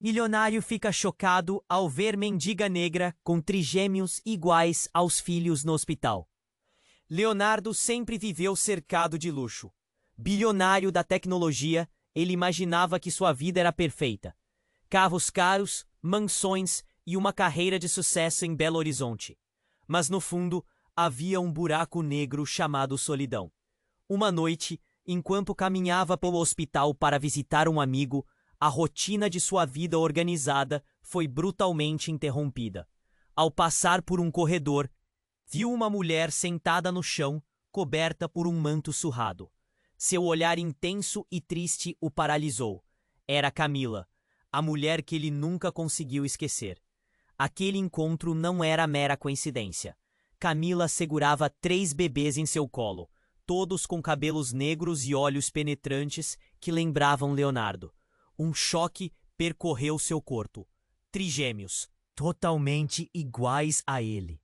Milionário fica chocado ao ver mendiga negra com trigêmeos iguais aos filhos no hospital. Leonardo sempre viveu cercado de luxo. Bilionário da tecnologia, ele imaginava que sua vida era perfeita. Carros caros, mansões e uma carreira de sucesso em Belo Horizonte. Mas no fundo, havia um buraco negro chamado solidão. Uma noite, enquanto caminhava pelo hospital para visitar um amigo, a rotina de sua vida organizada foi brutalmente interrompida. Ao passar por um corredor, viu uma mulher sentada no chão, coberta por um manto surrado. Seu olhar intenso e triste o paralisou. Era Camila, a mulher que ele nunca conseguiu esquecer. Aquele encontro não era mera coincidência. Camila segurava 3 bebês em seu colo, todos com cabelos negros e olhos penetrantes que lembravam Leonardo. Um choque percorreu seu corpo. Trigêmeos, totalmente iguais a ele.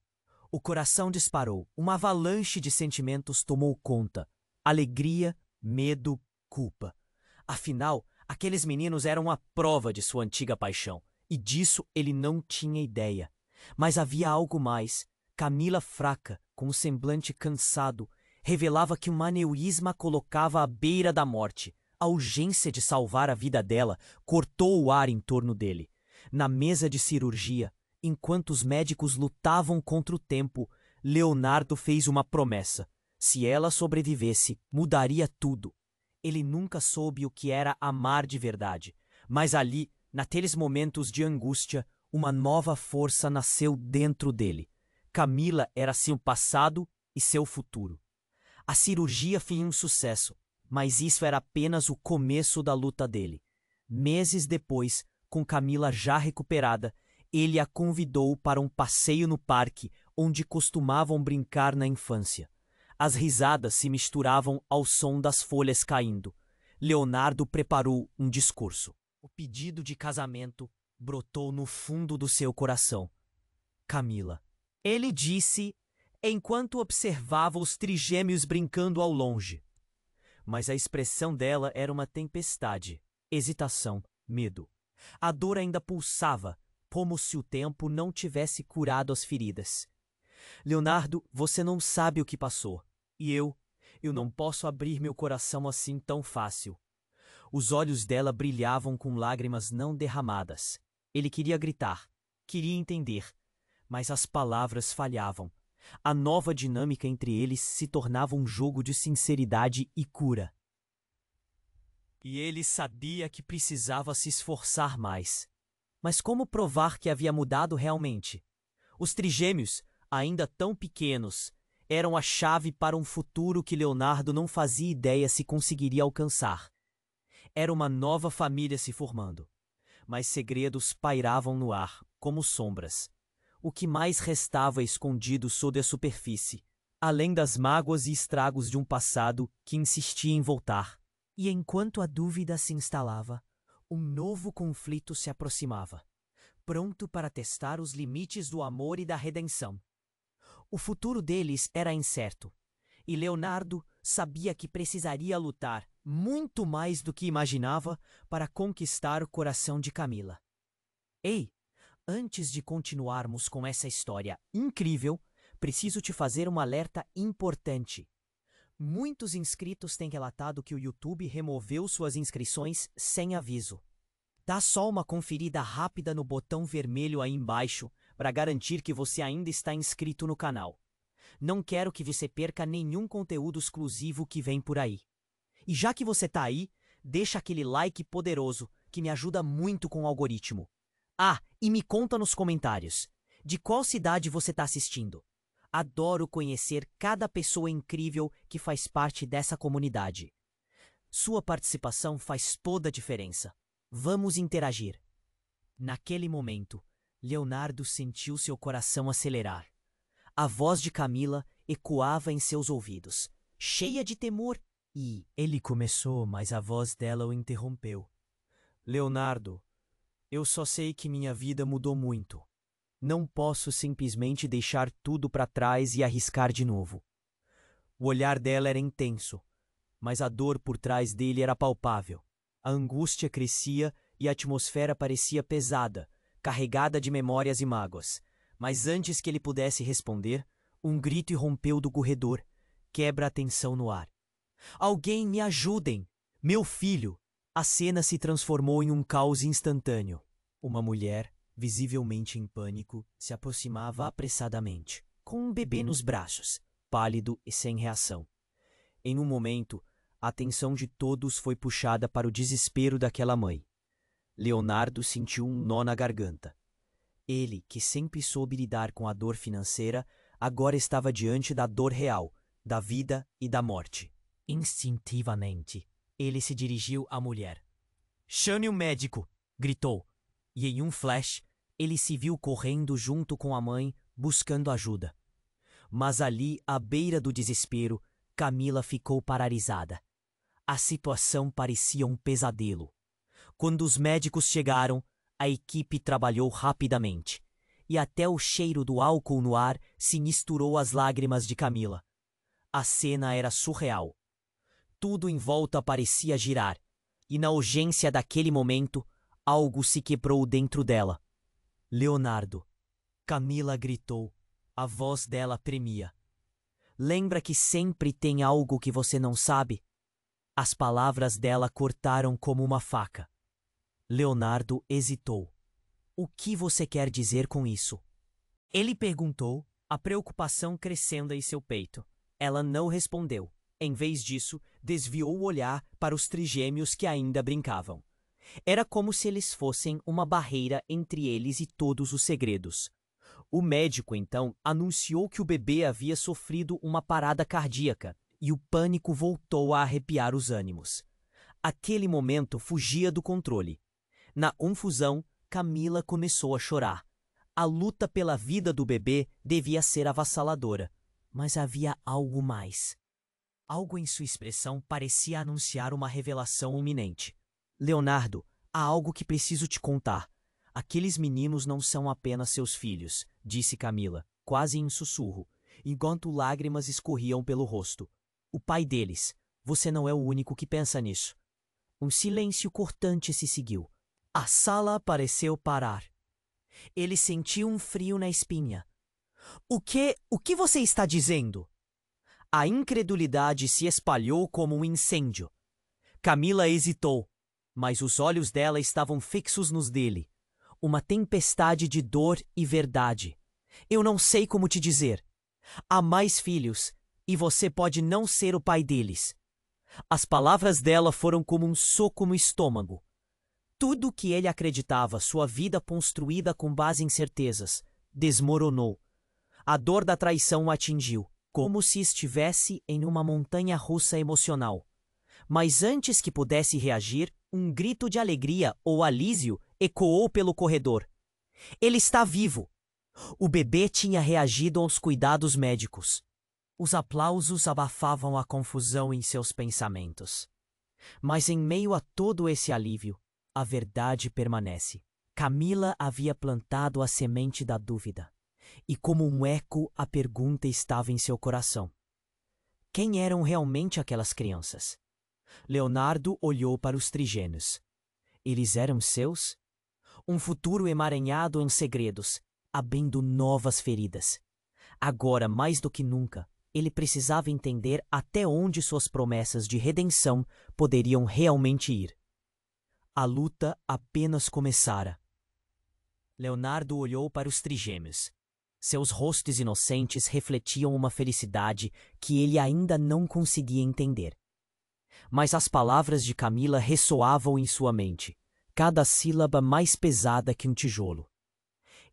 O coração disparou. Uma avalanche de sentimentos tomou conta. Alegria, medo, culpa. Afinal, aqueles meninos eram a prova de sua antiga paixão. E disso ele não tinha ideia. Mas havia algo mais. Camila, fraca, com um semblante cansado, revelava que um aneurisma colocava à beira da morte. A urgência de salvar a vida dela cortou o ar em torno dele. Na mesa de cirurgia, enquanto os médicos lutavam contra o tempo, Leonardo fez uma promessa. Se ela sobrevivesse, mudaria tudo. Ele nunca soube o que era amar de verdade. Mas ali, naqueles momentos de angústia, uma nova força nasceu dentro dele. Camila era seu passado e seu futuro. A cirurgia foi um sucesso. Mas isso era apenas o começo da luta dele. Meses depois, com Camila já recuperada, ele a convidou para um passeio no parque onde costumavam brincar na infância. As risadas se misturavam ao som das folhas caindo. Leonardo preparou um discurso. O pedido de casamento brotou no fundo do seu coração. Camila. Ele disse, enquanto observava os trigêmeos brincando ao longe. Mas a expressão dela era uma tempestade, hesitação, medo. A dor ainda pulsava, como se o tempo não tivesse curado as feridas. Leonardo, você não sabe o que passou. E eu não posso abrir meu coração assim tão fácil. Os olhos dela brilhavam com lágrimas não derramadas. Ele queria gritar, queria entender, mas as palavras falhavam. A nova dinâmica entre eles se tornava um jogo de sinceridade e cura. E ele sabia que precisava se esforçar mais. Mas como provar que havia mudado realmente? Os trigêmeos, ainda tão pequenos, eram a chave para um futuro que Leonardo não fazia ideia se conseguiria alcançar. Era uma nova família se formando. Mas segredos pairavam no ar, como sombras. O que mais restava escondido sob a superfície, além das mágoas e estragos de um passado que insistia em voltar. E enquanto a dúvida se instalava, um novo conflito se aproximava, pronto para testar os limites do amor e da redenção. O futuro deles era incerto, e Leonardo sabia que precisaria lutar muito mais do que imaginava para conquistar o coração de Camila. Ei! Antes de continuarmos com essa história incrível, preciso te fazer um alerta importante. Muitos inscritos têm relatado que o YouTube removeu suas inscrições sem aviso. Dá só uma conferida rápida no botão vermelho aí embaixo para garantir que você ainda está inscrito no canal. Não quero que você perca nenhum conteúdo exclusivo que vem por aí. E já que você está aí, deixa aquele like poderoso que me ajuda muito com o algoritmo. Ah, e me conta nos comentários, de qual cidade você está assistindo? Adoro conhecer cada pessoa incrível que faz parte dessa comunidade. Sua participação faz toda a diferença. Vamos interagir. Naquele momento, Leonardo sentiu seu coração acelerar. A voz de Camila ecoava em seus ouvidos, cheia de temor, e ele começou, mas a voz dela o interrompeu. Leonardo, eu só sei que minha vida mudou muito. Não posso simplesmente deixar tudo para trás e arriscar de novo. O olhar dela era intenso, mas a dor por trás dele era palpável. A angústia crescia e a atmosfera parecia pesada, carregada de memórias e mágoas. Mas antes que ele pudesse responder, um grito irrompeu do corredor, quebra a tensão no ar. Alguém me ajudem! Meu filho! A cena se transformou em um caos instantâneo. Uma mulher, visivelmente em pânico, se aproximava apressadamente, com um bebê nos braços, pálido e sem reação. Em um momento, a atenção de todos foi puxada para o desespero daquela mãe. Leonardo sentiu um nó na garganta. Ele, que sempre soube lidar com a dor financeira, agora estava diante da dor real, da vida e da morte. Instintivamente, ele se dirigiu à mulher. "Chame o médico!" gritou. E em um flash, ele se viu correndo junto com a mãe, buscando ajuda. Mas ali, à beira do desespero, Camila ficou paralisada. A situação parecia um pesadelo. Quando os médicos chegaram, a equipe trabalhou rapidamente, e até o cheiro do álcool no ar se misturou às lágrimas de Camila. A cena era surreal. Tudo em volta parecia girar, e na urgência daquele momento, algo se quebrou dentro dela. "Leonardo!" Camila gritou. A voz dela tremia. "Lembra que sempre tem algo que você não sabe?" As palavras dela cortaram como uma faca. Leonardo hesitou. "O que você quer dizer com isso?" Ele perguntou, a preocupação crescendo em seu peito. Ela não respondeu. Em vez disso, desviou o olhar para os trigêmeos que ainda brincavam. Era como se eles fossem uma barreira entre eles e todos os segredos. O médico, então, anunciou que o bebê havia sofrido uma parada cardíaca, e o pânico voltou a arrepiar os ânimos. Aquele momento fugia do controle. Na confusão, Camila começou a chorar. A luta pela vida do bebê devia ser avassaladora, mas havia algo mais. Algo em sua expressão parecia anunciar uma revelação iminente. "Leonardo, há algo que preciso te contar. Aqueles meninos não são apenas seus filhos", disse Camila, quase em sussurro, enquanto lágrimas escorriam pelo rosto. "O pai deles. Você não é o único que pensa nisso." Um silêncio cortante se seguiu. A sala pareceu parar. Ele sentiu um frio na espinha. O que você está dizendo?" A incredulidade se espalhou como um incêndio. Camila hesitou, mas os olhos dela estavam fixos nos dele. Uma tempestade de dor e verdade. "Eu não sei como te dizer. Há mais filhos, e você pode não ser o pai deles." As palavras dela foram como um soco no estômago. Tudo o que ele acreditava, sua vida construída com base em certezas, desmoronou. A dor da traição o atingiu, como se estivesse em uma montanha-russa emocional. Mas antes que pudesse reagir, um grito de alegria ou alívio ecoou pelo corredor. Ele está vivo! O bebê tinha reagido aos cuidados médicos. Os aplausos abafavam a confusão em seus pensamentos. Mas em meio a todo esse alívio, a verdade permanece. Camila havia plantado a semente da dúvida. E como um eco, a pergunta estava em seu coração. Quem eram realmente aquelas crianças? Leonardo olhou para os trigêmeos. Eles eram seus? Um futuro emaranhado em segredos, abrindo novas feridas. Agora, mais do que nunca, ele precisava entender até onde suas promessas de redenção poderiam realmente ir. A luta apenas começara. Leonardo olhou para os trigêmeos. Seus rostos inocentes refletiam uma felicidade que ele ainda não conseguia entender. Mas as palavras de Camila ressoavam em sua mente, cada sílaba mais pesada que um tijolo.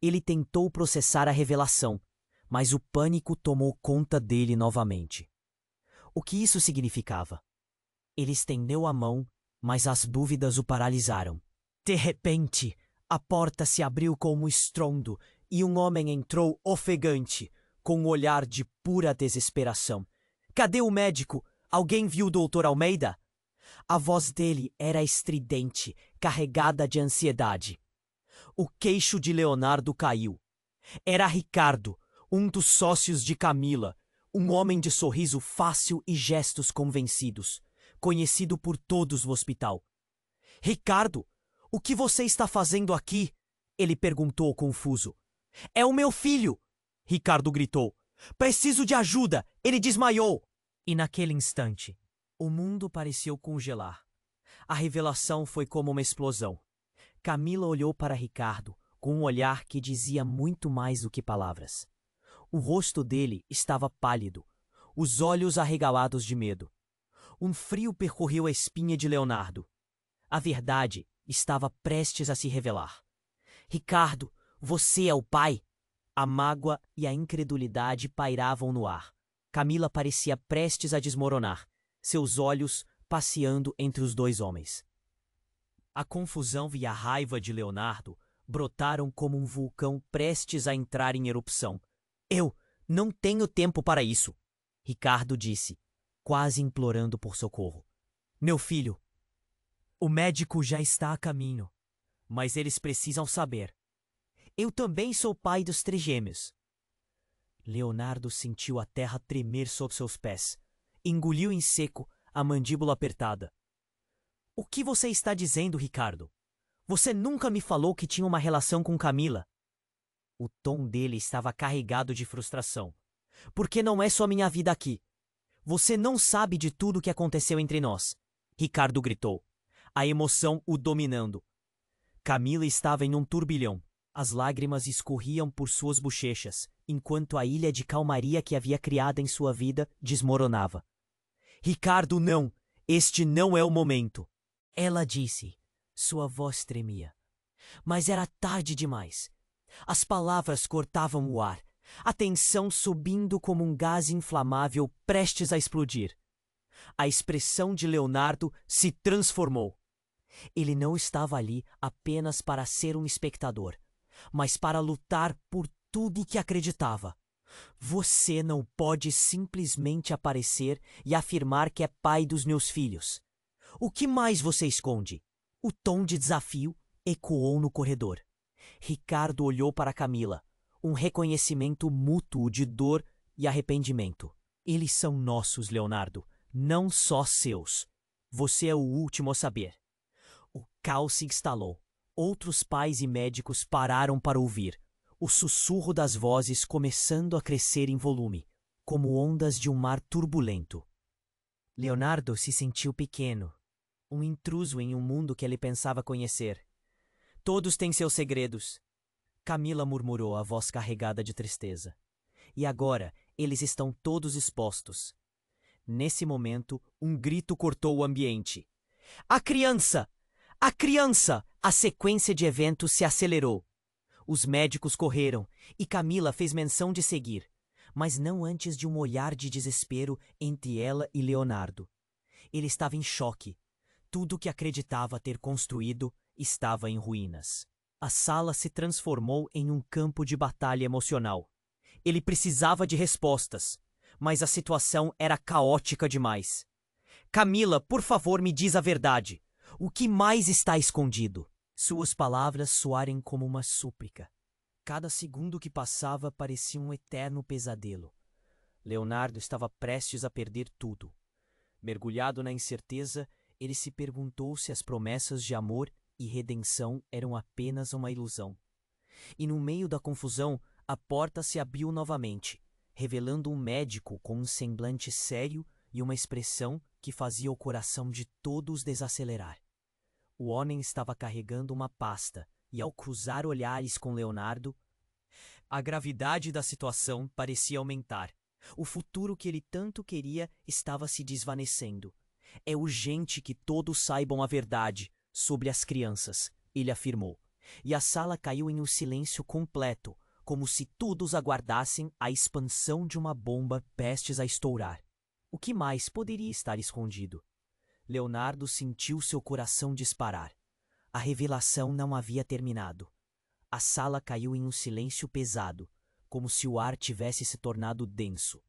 Ele tentou processar a revelação, mas o pânico tomou conta dele novamente. O que isso significava? Ele estendeu a mão, mas as dúvidas o paralisaram. De repente, a porta se abriu com um estrondo e um homem entrou ofegante, com um olhar de pura desesperação. "Cadê o médico? Alguém viu o Dr. Almeida?" A voz dele era estridente, carregada de ansiedade. O queixo de Leonardo caiu. Era Ricardo, um dos sócios de Camila, um homem de sorriso fácil e gestos convencidos, conhecido por todos no hospital. "Ricardo, O que você está fazendo aqui? Ele perguntou confuso. É o meu filho! Ricardo gritou. Preciso de ajuda! Ele desmaiou! E naquele instante, o mundo pareceu congelar. A revelação foi como uma explosão. Camila olhou para Ricardo com um olhar que dizia muito mais do que palavras. O rosto dele estava pálido, os olhos arregalados de medo. Um frio percorreu a espinha de Leonardo. A verdade estava prestes a se revelar. Ricardo, você é o pai? A mágoa e a incredulidade pairavam no ar. Camila parecia prestes a desmoronar, seus olhos passeando entre os dois homens. A confusão e a raiva de Leonardo brotaram como um vulcão prestes a entrar em erupção. Eu não tenho tempo para isso, Ricardo disse, quase implorando por socorro. Meu filho, o médico já está a caminho, mas eles precisam saber. Eu também sou pai dos trigêmeos. Leonardo sentiu a terra tremer sob seus pés. Engoliu em seco, a mandíbula apertada. O que você está dizendo, Ricardo? Você nunca me falou que tinha uma relação com Camila. O tom dele estava carregado de frustração. Porque não é só minha vida aqui. Você não sabe de tudo o que aconteceu entre nós. Ricardo gritou, a emoção o dominando. Camila estava em um turbilhão. As lágrimas escorriam por suas bochechas, enquanto a ilha de calmaria que havia criado em sua vida desmoronava. Ricardo, não! Este não é o momento! Ela disse. Sua voz tremia. Mas era tarde demais. As palavras cortavam o ar, a tensão subindo como um gás inflamável prestes a explodir. A expressão de Leonardo se transformou. Ele não estava ali apenas para ser um espectador, mas para lutar por tudo o que acreditava. Você não pode simplesmente aparecer e afirmar que é pai dos meus filhos. O que mais você esconde? O tom de desafio ecoou no corredor. Ricardo olhou para Camila, um reconhecimento mútuo de dor e arrependimento. Eles são nossos, Leonardo, não só seus. Você é o último a saber. O caos se instalou. Outros pais e médicos pararam para ouvir, o sussurro das vozes começando a crescer em volume, como ondas de um mar turbulento. Leonardo se sentiu pequeno, um intruso em um mundo que ele pensava conhecer. Todos têm seus segredos. Camila murmurou, a voz carregada de tristeza. E agora eles estão todos expostos. Nesse momento, um grito cortou o ambiente. A criança! A criança! A sequência de eventos se acelerou. Os médicos correram e Camila fez menção de seguir, mas não antes de um olhar de desespero entre ela e Leonardo. Ele estava em choque. Tudo o que acreditava ter construído estava em ruínas. A sala se transformou em um campo de batalha emocional. Ele precisava de respostas, mas a situação era caótica demais. Camila, por favor, me diz a verdade. O que mais está escondido? Suas palavras soaram como uma súplica. Cada segundo que passava parecia um eterno pesadelo. Leonardo estava prestes a perder tudo. Mergulhado na incerteza, ele se perguntou se as promessas de amor e redenção eram apenas uma ilusão. E no meio da confusão, a porta se abriu novamente, revelando um médico com um semblante sério e uma expressão que fazia o coração de todos desacelerar. O homem estava carregando uma pasta e, ao cruzar olhares com Leonardo, a gravidade da situação parecia aumentar. O futuro que ele tanto queria estava se desvanecendo. É urgente que todos saibam a verdade sobre as crianças, ele afirmou. E a sala caiu em um silêncio completo, como se todos aguardassem a expansão de uma bomba prestes a estourar. O que mais poderia estar escondido? Leonardo sentiu seu coração disparar. A revelação não havia terminado. A sala caiu em um silêncio pesado, como se o ar tivesse se tornado denso.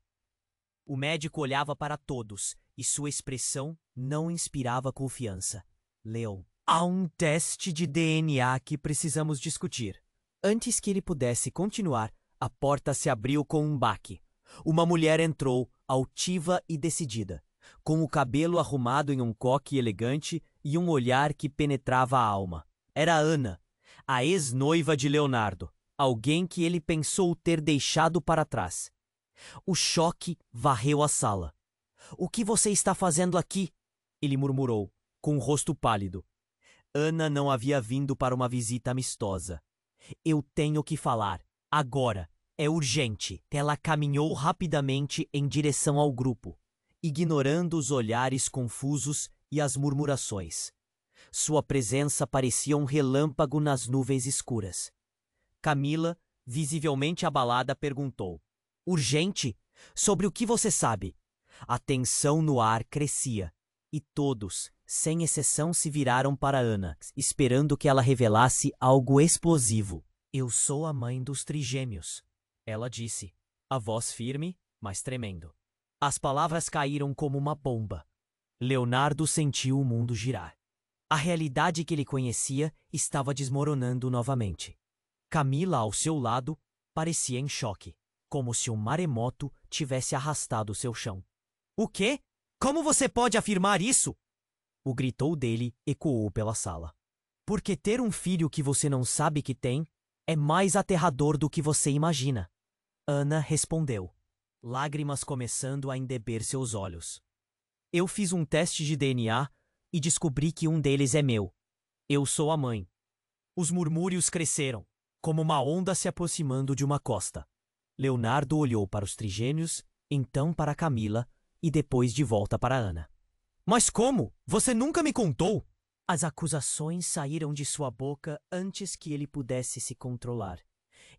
O médico olhava para todos e sua expressão não inspirava confiança. Leon, há um teste de DNA que precisamos discutir. Antes que ele pudesse continuar, a porta se abriu com um baque. Uma mulher entrou, altiva e decidida, com o cabelo arrumado em um coque elegante e um olhar que penetrava a alma. Era Ana, a ex-noiva de Leonardo, alguém que ele pensou ter deixado para trás. O choque varreu a sala. "O que você está fazendo aqui?" ele murmurou, com o rosto pálido. Ana não havia vindo para uma visita amistosa. "Eu tenho que falar. Agora. É urgente." Ela caminhou rapidamente em direção ao grupo, ignorando os olhares confusos e as murmurações. Sua presença parecia um relâmpago nas nuvens escuras. Camila, visivelmente abalada, perguntou: "Urgente? Sobre o que você sabe?" A tensão no ar crescia, e todos, sem exceção, se viraram para Ana, esperando que ela revelasse algo explosivo. "Eu sou a mãe dos trigêmeos," ela disse, a voz firme, mas tremendo. As palavras caíram como uma bomba. Leonardo sentiu o mundo girar. A realidade que ele conhecia estava desmoronando novamente. Camila, ao seu lado, parecia em choque, como se um maremoto tivesse arrastado seu chão. "O quê? Como você pode afirmar isso?" O gritou dele ecoou pela sala. "Porque ter um filho que você não sabe que tem é mais aterrador do que você imagina." Ana respondeu, lágrimas começando a embeber seus olhos. "Eu fiz um teste de DNA e descobri que um deles é meu. Eu sou a mãe." Os murmúrios cresceram, como uma onda se aproximando de uma costa. Leonardo olhou para os trigêmeos, então para Camila e depois de volta para Ana. "Mas como? Você nunca me contou?" As acusações saíram de sua boca antes que ele pudesse se controlar.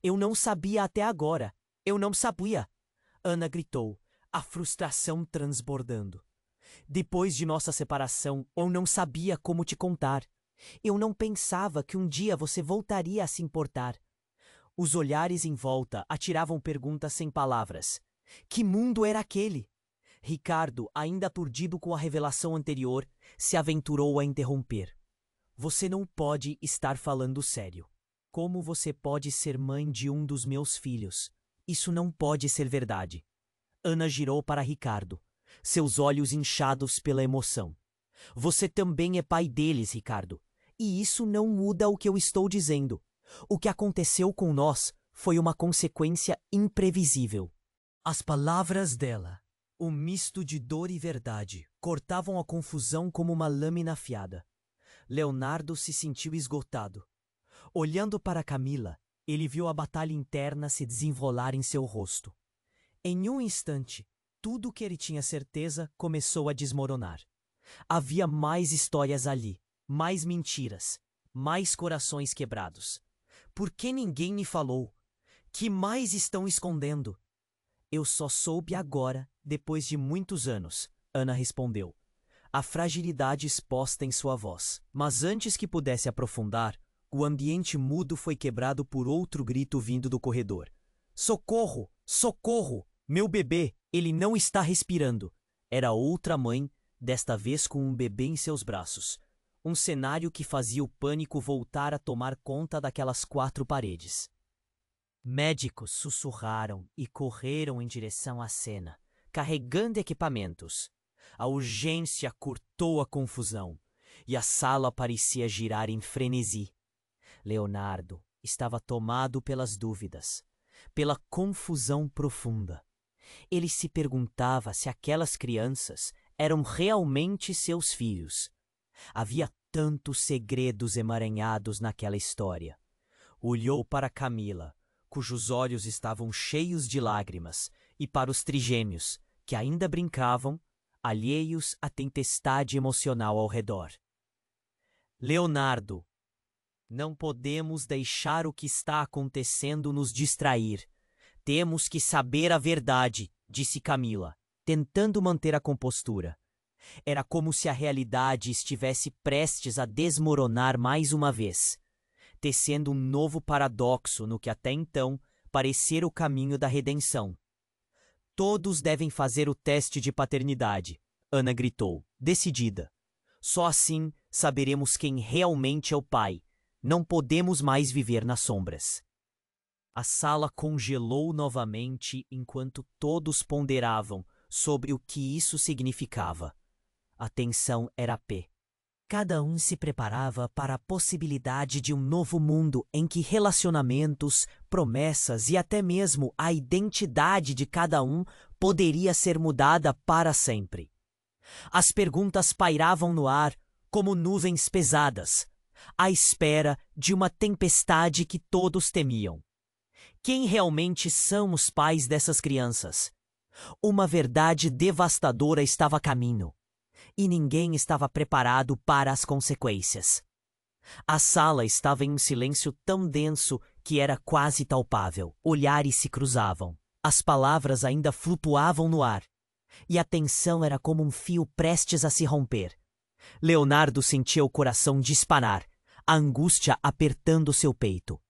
"Eu não sabia até agora. Eu não sabia!" Ana gritou, a frustração transbordando. "Depois de nossa separação, eu não sabia como te contar. Eu não pensava que um dia você voltaria a se importar." Os olhares em volta atiravam perguntas sem palavras. Que mundo era aquele? Ricardo, ainda aturdido com a revelação anterior, se aventurou a interromper. "Você não pode estar falando sério. Como você pode ser mãe de um dos meus filhos? Isso não pode ser verdade." Ana girou para Ricardo, seus olhos inchados pela emoção. "Você também é pai deles, Ricardo. E isso não muda o que eu estou dizendo. O que aconteceu com nós foi uma consequência imprevisível." As palavras dela, um misto de dor e verdade, cortavam a confusão como uma lâmina afiada. Leonardo se sentiu esgotado. Olhando para Camila, ele viu a batalha interna se desenrolar em seu rosto. Em um instante, tudo o que ele tinha certeza começou a desmoronar. Havia mais histórias ali, mais mentiras, mais corações quebrados. "Por que ninguém me falou? Que mais estão escondendo?" "Eu só soube agora, depois de muitos anos," Ana respondeu, a fragilidade exposta em sua voz. Mas antes que pudesse aprofundar, o ambiente mudo foi quebrado por outro grito vindo do corredor. "Socorro! Socorro! Meu bebê! Ele não está respirando!" Era outra mãe, desta vez com um bebê em seus braços. Um cenário que fazia o pânico voltar a tomar conta daquelas 4 paredes. Médicos sussurraram e correram em direção à cena, carregando equipamentos. A urgência cortou a confusão, e a sala parecia girar em frenesi. Leonardo estava tomado pelas dúvidas, pela confusão profunda. Ele se perguntava se aquelas crianças eram realmente seus filhos. Havia tantos segredos emaranhados naquela história. Olhou para Camila, cujos olhos estavam cheios de lágrimas, e para os trigêmeos, que ainda brincavam, alheios à tempestade emocional ao redor. "Leonardo, não podemos deixar o que está acontecendo nos distrair. Temos que saber a verdade", disse Camila, tentando manter a compostura. Era como se a realidade estivesse prestes a desmoronar mais uma vez, tecendo um novo paradoxo no que até então parecera o caminho da redenção. "Todos devem fazer o teste de paternidade", Ana gritou, decidida. "Só assim saberemos quem realmente é o pai. Não podemos mais viver nas sombras." A sala congelou novamente enquanto todos ponderavam sobre o que isso significava. A tensão era pé. Cada um se preparava para a possibilidade de um novo mundo em que relacionamentos, promessas e até mesmo a identidade de cada um poderia ser mudada para sempre. As perguntas pairavam no ar como nuvens pesadas, à espera de uma tempestade que todos temiam. Quem realmente são os pais dessas crianças? Uma verdade devastadora estava a caminho, e ninguém estava preparado para as consequências. A sala estava em um silêncio tão denso que era quase palpável. Olhares se cruzavam. As palavras ainda flutuavam no ar, e a tensão era como um fio prestes a se romper. Leonardo sentia o coração disparar, a angústia apertando seu peito.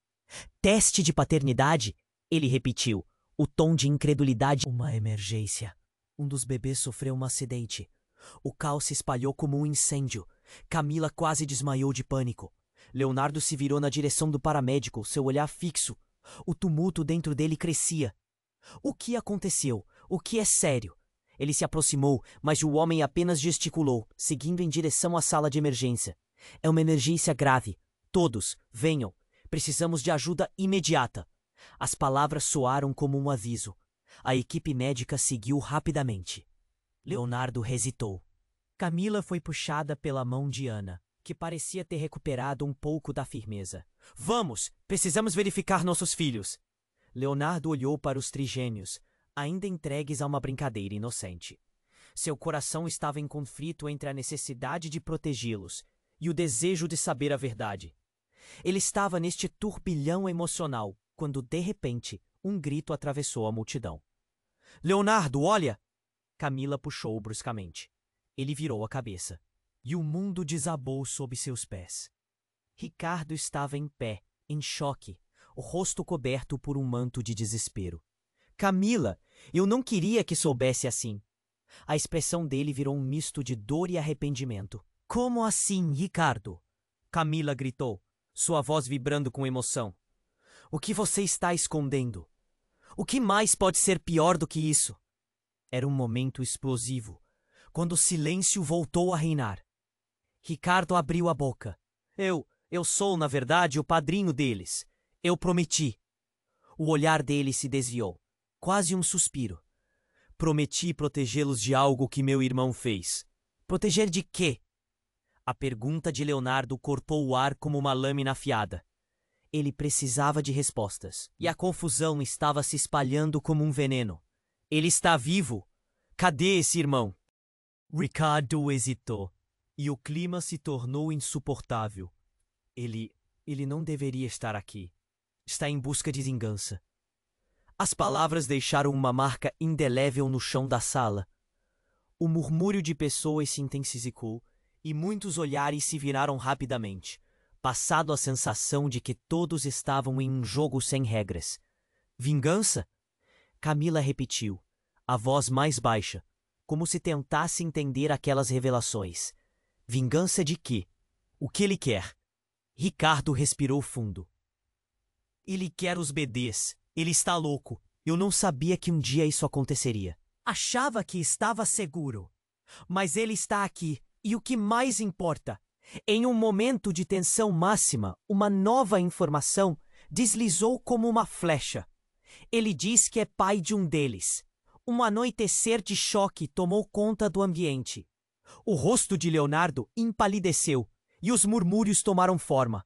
Teste de paternidade? Ele repetiu, o tom de incredulidade. Uma emergência. Um dos bebês sofreu um acidente. O caos se espalhou como um incêndio. Camila quase desmaiou de pânico. Leonardo se virou na direção do paramédico, seu olhar fixo. O tumulto dentro dele crescia. O que aconteceu? O que é sério? Ele se aproximou, mas o homem apenas gesticulou, seguindo em direção à sala de emergência. É uma emergência grave. Todos, venham. Precisamos de ajuda imediata. As palavras soaram como um aviso. A equipe médica seguiu rapidamente. Leonardo hesitou. Camila foi puxada pela mão de Ana, que parecia ter recuperado um pouco da firmeza. Vamos! Precisamos verificar nossos filhos! Leonardo olhou para os trigêmeos, ainda entregues a uma brincadeira inocente. Seu coração estava em conflito entre a necessidade de protegê-los e o desejo de saber a verdade. Ele estava neste turbilhão emocional, quando, de repente, um grito atravessou a multidão. Leonardo, olha! Camila puxou-o bruscamente. Ele virou a cabeça, e o mundo desabou sob seus pés. Ricardo estava em pé, em choque, o rosto coberto por um manto de desespero. Camila, eu não queria que soubesse assim. A expressão dele virou um misto de dor e arrependimento. Como assim, Ricardo? Camila gritou, sua voz vibrando com emoção. O que você está escondendo? O que mais pode ser pior do que isso? Era um momento explosivo, quando o silêncio voltou a reinar. Ricardo abriu a boca. Eu sou, na verdade, o padrinho deles. Eu prometi. O olhar dele se desviou, quase um suspiro. Prometi protegê-los de algo que meu irmão fez. Proteger de quê? A pergunta de Leonardo cortou o ar como uma lâmina afiada. Ele precisava de respostas, e a confusão estava se espalhando como um veneno. Ele está vivo. Cadê esse irmão? Ricardo hesitou, e o clima se tornou insuportável. Ele não deveria estar aqui. Está em busca de vingança. As palavras deixaram uma marca indelével no chão da sala. O murmúrio de pessoas se intensificou, e muitos olhares se viraram rapidamente, passado a sensação de que todos estavam em um jogo sem regras. Vingança? Camila repetiu, a voz mais baixa, como se tentasse entender aquelas revelações. Vingança de quê? O que ele quer? Ricardo respirou fundo. Ele quer os bebês. Ele está louco. Eu não sabia que um dia isso aconteceria. Achava que estava seguro. Mas ele está aqui. E o que mais importa? Em um momento de tensão máxima, uma nova informação deslizou como uma flecha. Ele diz que é pai de um deles. Um anoitecer de choque tomou conta do ambiente. O rosto de Leonardo empalideceu e os murmúrios tomaram forma.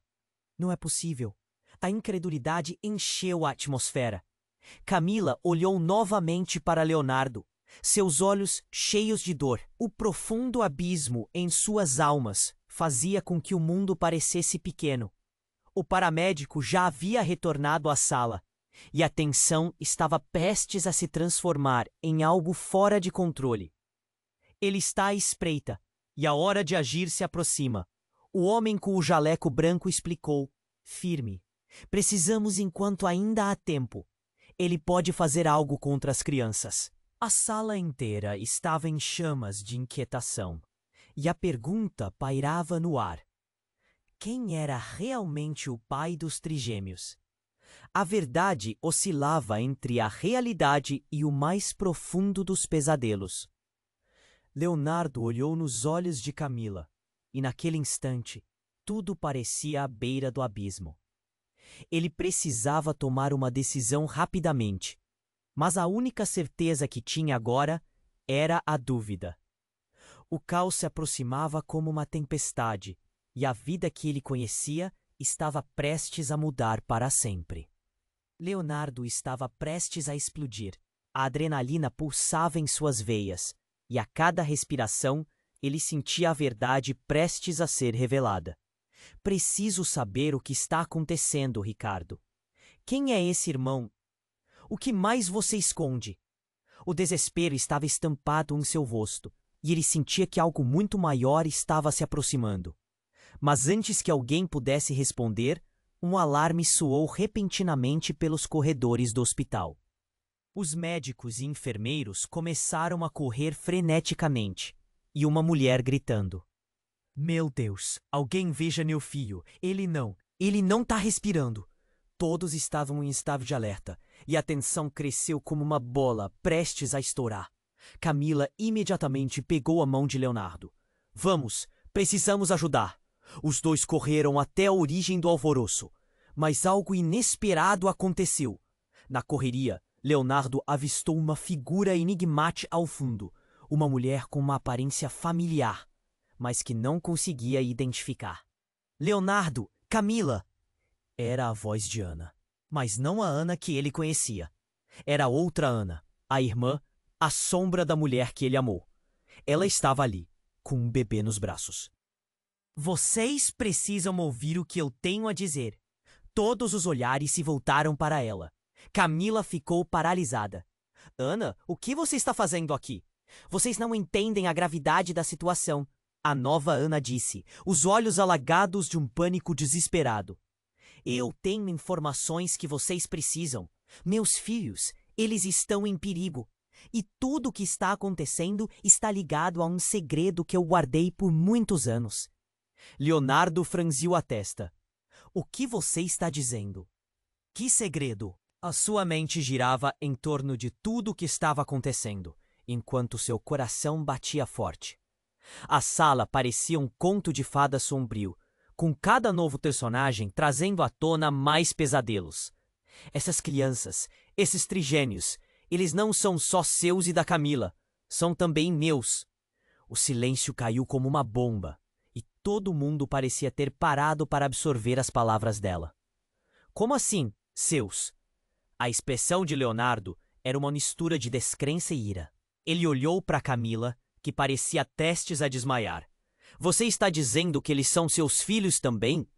Não é possível. A incredulidade encheu a atmosfera. Camila olhou novamente para Leonardo, seus olhos cheios de dor. O profundo abismo em suas almas fazia com que o mundo parecesse pequeno. O paramédico já havia retornado à sala, e a tensão estava prestes a se transformar em algo fora de controle. Ele está à espreita, e a hora de agir se aproxima. O homem com o jaleco branco explicou, firme. Precisamos enquanto ainda há tempo. Ele pode fazer algo contra as crianças. A sala inteira estava em chamas de inquietação, e a pergunta pairava no ar. Quem era realmente o pai dos trigêmeos? A verdade oscilava entre a realidade e o mais profundo dos pesadelos. Leonardo olhou nos olhos de Camila, e naquele instante, tudo parecia à beira do abismo. Ele precisava tomar uma decisão rapidamente, mas a única certeza que tinha agora era a dúvida. O caos se aproximava como uma tempestade, e a vida que ele conhecia estava prestes a mudar para sempre. Leonardo estava prestes a explodir. A adrenalina pulsava em suas veias, e a cada respiração ele sentia a verdade prestes a ser revelada. Preciso saber o que está acontecendo, Ricardo. Quem é esse irmão? O que mais você esconde? O desespero estava estampado em seu rosto, e ele sentia que algo muito maior estava se aproximando. Mas antes que alguém pudesse responder, um alarme soou repentinamente pelos corredores do hospital. Os médicos e enfermeiros começaram a correr freneticamente, e uma mulher gritando: "Meu Deus, alguém veja meu filho, ele não está respirando." Todos estavam em estado de alerta, e a tensão cresceu como uma bola prestes a estourar. Camila imediatamente pegou a mão de Leonardo. "Vamos, precisamos ajudar." Os dois correram até a origem do alvoroço, mas algo inesperado aconteceu. Na correria, Leonardo avistou uma figura enigmática ao fundo, uma mulher com uma aparência familiar, mas que não conseguia identificar. "Leonardo, Camila!" Era a voz de Ana, mas não a Ana que ele conhecia. Era outra Ana, a irmã, a sombra da mulher que ele amou. Ela estava ali, com um bebê nos braços. "Vocês precisam ouvir o que eu tenho a dizer." Todos os olhares se voltaram para ela. Camila ficou paralisada. "Ana, o que você está fazendo aqui? Vocês não entendem a gravidade da situação." A nova Ana disse, os olhos alagados de um pânico desesperado. "Eu tenho informações que vocês precisam. Meus filhos, eles estão em perigo. E tudo o que está acontecendo está ligado a um segredo que eu guardei por muitos anos." Leonardo franziu a testa. "O que você está dizendo? Que segredo?" A sua mente girava em torno de tudo o que estava acontecendo, enquanto seu coração batia forte. A sala parecia um conto de fadas sombrio, com cada novo personagem trazendo à tona mais pesadelos. Essas crianças, esses trigêmeos, eles não são só seus e da Camila, são também meus. O silêncio caiu como uma bomba, e todo mundo parecia ter parado para absorver as palavras dela. "Como assim, seus?" A expressão de Leonardo era uma mistura de descrença e ira. Ele olhou para Camila, que parecia prestes a desmaiar. "Você está dizendo que eles são seus filhos também?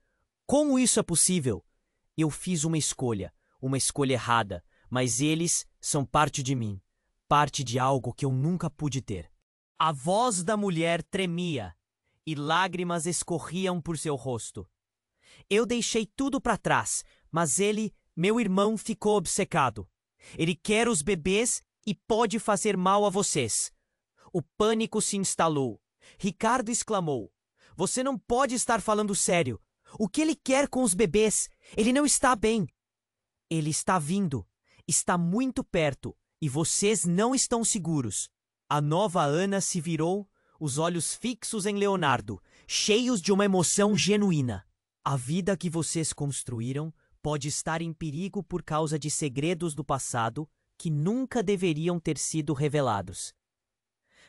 Como isso é possível?" "Eu fiz uma escolha errada, mas eles são parte de mim, parte de algo que eu nunca pude ter." A voz da mulher tremia, e lágrimas escorriam por seu rosto. "Eu deixei tudo para trás, mas ele, meu irmão, ficou obcecado. Ele quer os bebês e pode fazer mal a vocês." O pânico se instalou. Ricardo exclamou: "Você não pode estar falando sério. O que ele quer com os bebês? Ele não está bem." "Ele está vindo. Está muito perto. E vocês não estão seguros." A nova Ana se virou, os olhos fixos em Leonardo, cheios de uma emoção genuína. "A vida que vocês construíram pode estar em perigo por causa de segredos do passado que nunca deveriam ter sido revelados."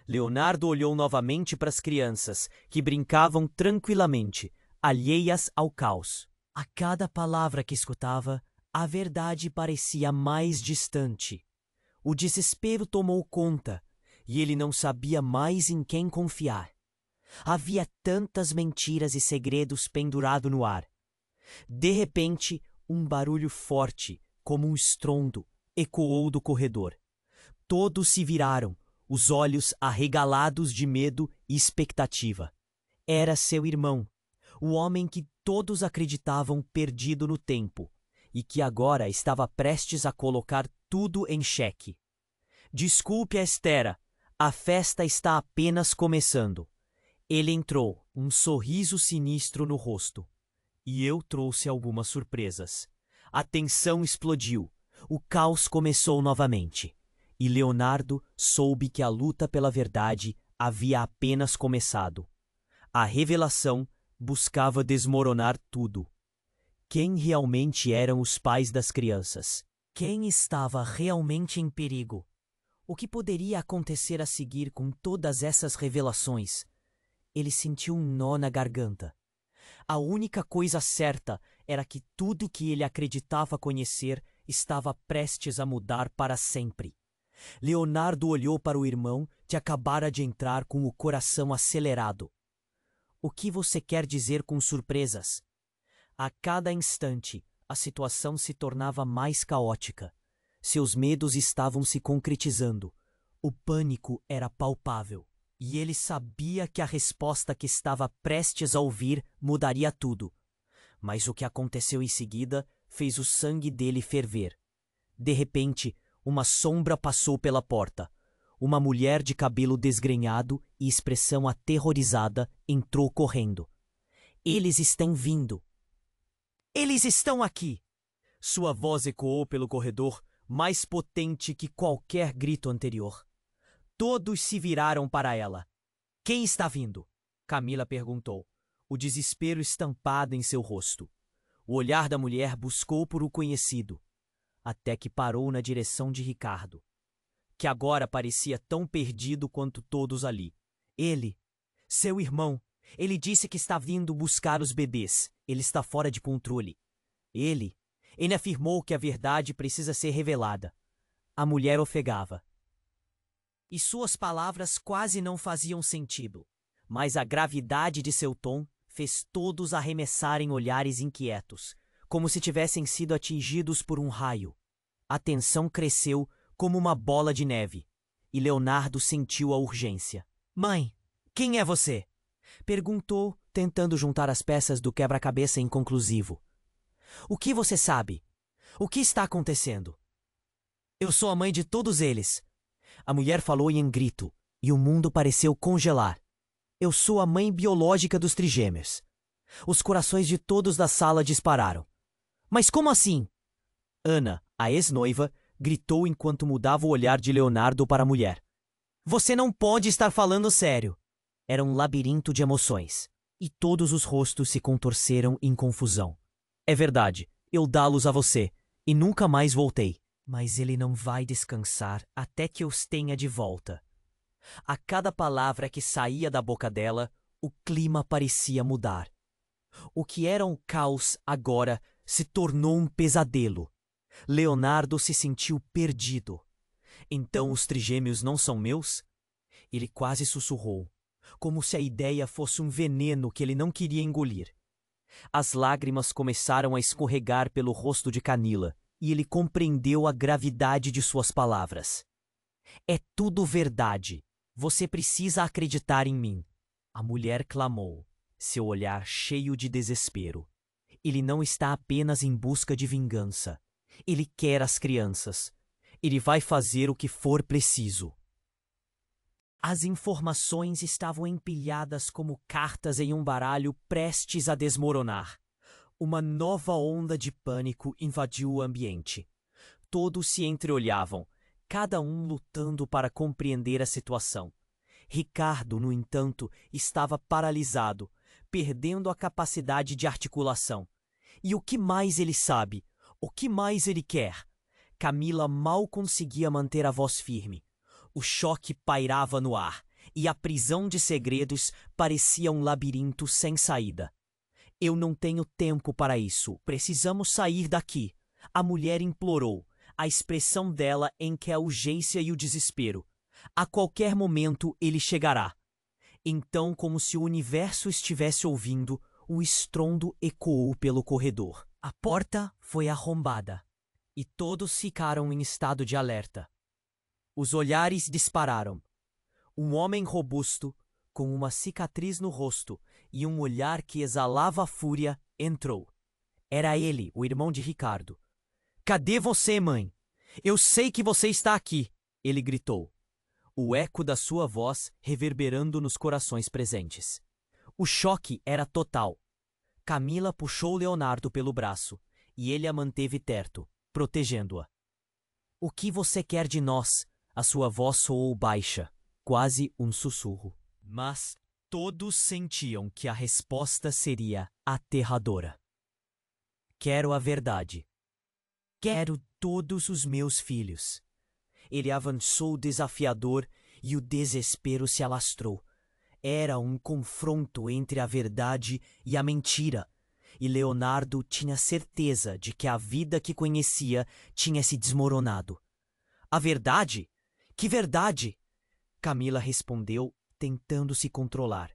Leonardo olhou novamente para as crianças, que brincavam tranquilamente, alheias ao caos. A cada palavra que escutava, a verdade parecia mais distante. O desespero tomou conta, e ele não sabia mais em quem confiar. Havia tantas mentiras e segredos pendurados no ar. De repente, um barulho forte, como um estrondo, ecoou do corredor. Todos se viraram, os olhos arregalados de medo e expectativa. Era seu irmão, o homem que todos acreditavam perdido no tempo, e que agora estava prestes a colocar tudo em xeque. "Desculpe a espera, a festa está apenas começando." Ele entrou, um sorriso sinistro no rosto. "E eu trouxe algumas surpresas." A tensão explodiu, o caos começou novamente, e Leonardo soube que a luta pela verdade havia apenas começado. A revelação buscava desmoronar tudo. Quem realmente eram os pais das crianças? Quem estava realmente em perigo? O que poderia acontecer a seguir com todas essas revelações? Ele sentiu um nó na garganta. A única coisa certa era que tudo que ele acreditava conhecer estava prestes a mudar para sempre. Leonardo olhou para o irmão que acabara de entrar com o coração acelerado. O que você quer dizer com surpresas? A cada instante, a situação se tornava mais caótica. Seus medos estavam se concretizando. O pânico era palpável. E ele sabia que a resposta que estava prestes a ouvir mudaria tudo. Mas o que aconteceu em seguida fez o sangue dele ferver. De repente, uma sombra passou pela porta. Uma mulher de cabelo desgrenhado e expressão aterrorizada entrou correndo. Eles estão vindo. Eles estão aqui! Sua voz ecoou pelo corredor, mais potente que qualquer grito anterior. Todos se viraram para ela. Quem está vindo? Camila perguntou, o desespero estampado em seu rosto. O olhar da mulher buscou por o conhecido, até que parou na direção de Ricardo, que agora parecia tão perdido quanto todos ali. Ele, seu irmão, ele disse que está vindo buscar os bebês. Ele está fora de controle. Ele afirmou que a verdade precisa ser revelada. A mulher ofegava. E suas palavras quase não faziam sentido, mas a gravidade de seu tom fez todos arremessarem olhares inquietos, como se tivessem sido atingidos por um raio. A tensão cresceu como uma bola de neve, e Leonardo sentiu a urgência. Mãe, quem é você? Perguntou, tentando juntar as peças do quebra-cabeça inconclusivo. O que você sabe? O que está acontecendo? Eu sou a mãe de todos eles. A mulher falou em grito, e o mundo pareceu congelar. Eu sou a mãe biológica dos trigêmeos. Os corações de todos da sala dispararam. Mas como assim? Ana, a ex-noiva, gritou enquanto mudava o olhar de Leonardo para a mulher. Você não pode estar falando sério. Era um labirinto de emoções, e todos os rostos se contorceram em confusão. É verdade, eu dá-los a você, e nunca mais voltei. Mas ele não vai descansar até que os tenha de volta. A cada palavra que saía da boca dela, o clima parecia mudar. O que era um caos agora se tornou um pesadelo. Leonardo se sentiu perdido. Então os trigêmeos não são meus? Ele quase sussurrou, como se a ideia fosse um veneno que ele não queria engolir. As lágrimas começaram a escorregar pelo rosto de Camila, e ele compreendeu a gravidade de suas palavras. É tudo verdade. Você precisa acreditar em mim. A mulher clamou, seu olhar cheio de desespero. Ele não está apenas em busca de vingança. Ele quer as crianças. Ele vai fazer o que for preciso. As informações estavam empilhadas como cartas em um baralho prestes a desmoronar. Uma nova onda de pânico invadiu o ambiente. Todos se entreolhavam, cada um lutando para compreender a situação. Ricardo, no entanto, estava paralisado, perdendo a capacidade de articulação. E o que mais ele sabe? O que mais ele quer? Camila mal conseguia manter a voz firme. O choque pairava no ar, e a prisão de segredos parecia um labirinto sem saída. Eu não tenho tempo para isso. Precisamos sair daqui. A mulher implorou, a expressão dela entre a urgência e o desespero. A qualquer momento ele chegará. Então, como se o universo estivesse ouvindo, o estrondo ecoou pelo corredor. A porta foi arrombada, e todos ficaram em estado de alerta. Os olhares dispararam. Um homem robusto, com uma cicatriz no rosto e um olhar que exalava fúria, entrou. Era ele, o irmão de Ricardo. Cadê você, mãe? Eu sei que você está aqui, ele gritou. O eco da sua voz reverberando nos corações presentes. O choque era total. Camila puxou Leonardo pelo braço e ele a manteve perto, protegendo-a. O que você quer de nós? A sua voz soou baixa, quase um sussurro. Mas Todos sentiam que a resposta seria aterradora. Quero a verdade. Quero todos os meus filhos. Ele avançou desafiador e o desespero se alastrou. Era um confronto entre a verdade e a mentira, e Leonardo tinha certeza de que a vida que conhecia tinha se desmoronado. A verdade? Que verdade? Camila respondeu, tentando se controlar.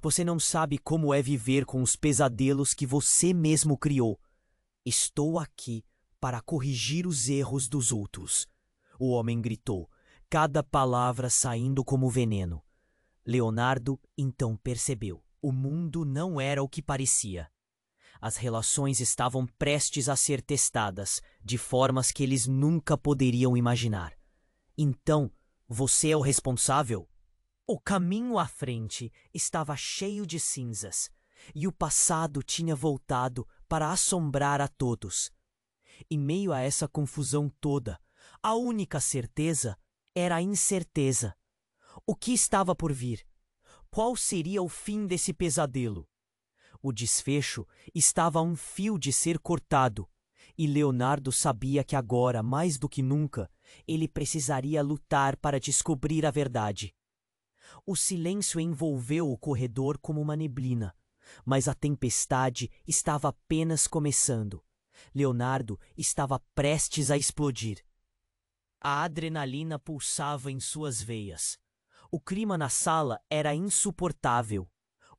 Você não sabe como é viver com os pesadelos que você mesmo criou. Estou aqui para corrigir os erros dos outros. O homem gritou, cada palavra saindo como veneno. Leonardo então percebeu. O mundo não era o que parecia. As relações estavam prestes a ser testadas de formas que eles nunca poderiam imaginar. Então, você é o responsável? O caminho à frente estava cheio de cinzas, e o passado tinha voltado para assombrar a todos. Em meio a essa confusão toda, a única certeza era a incerteza. O que estava por vir? Qual seria o fim desse pesadelo? O desfecho estava a um fio de ser cortado, e Leonardo sabia que agora, mais do que nunca, ele precisaria lutar para descobrir a verdade. O silêncio envolveu o corredor como uma neblina, mas a tempestade estava apenas começando. Leonardo estava prestes a explodir. A adrenalina pulsava em suas veias. O clima na sala era insuportável.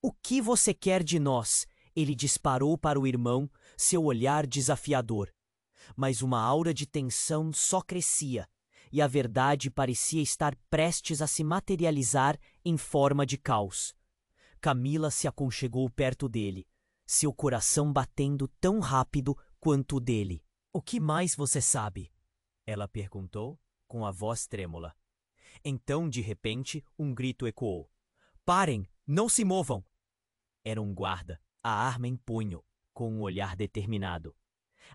O que você quer de nós? Ele disparou para o irmão, seu olhar desafiador. Mas uma aura de tensão só crescia, e a verdade parecia estar prestes a se materializar em forma de caos. Camila se aconchegou perto dele, seu coração batendo tão rápido quanto o dele. O que mais você sabe? Ela perguntou, com a voz trêmula. Então, de repente, um grito ecoou. Parem! Não se movam! Era um guarda, a arma em punho, com um olhar determinado.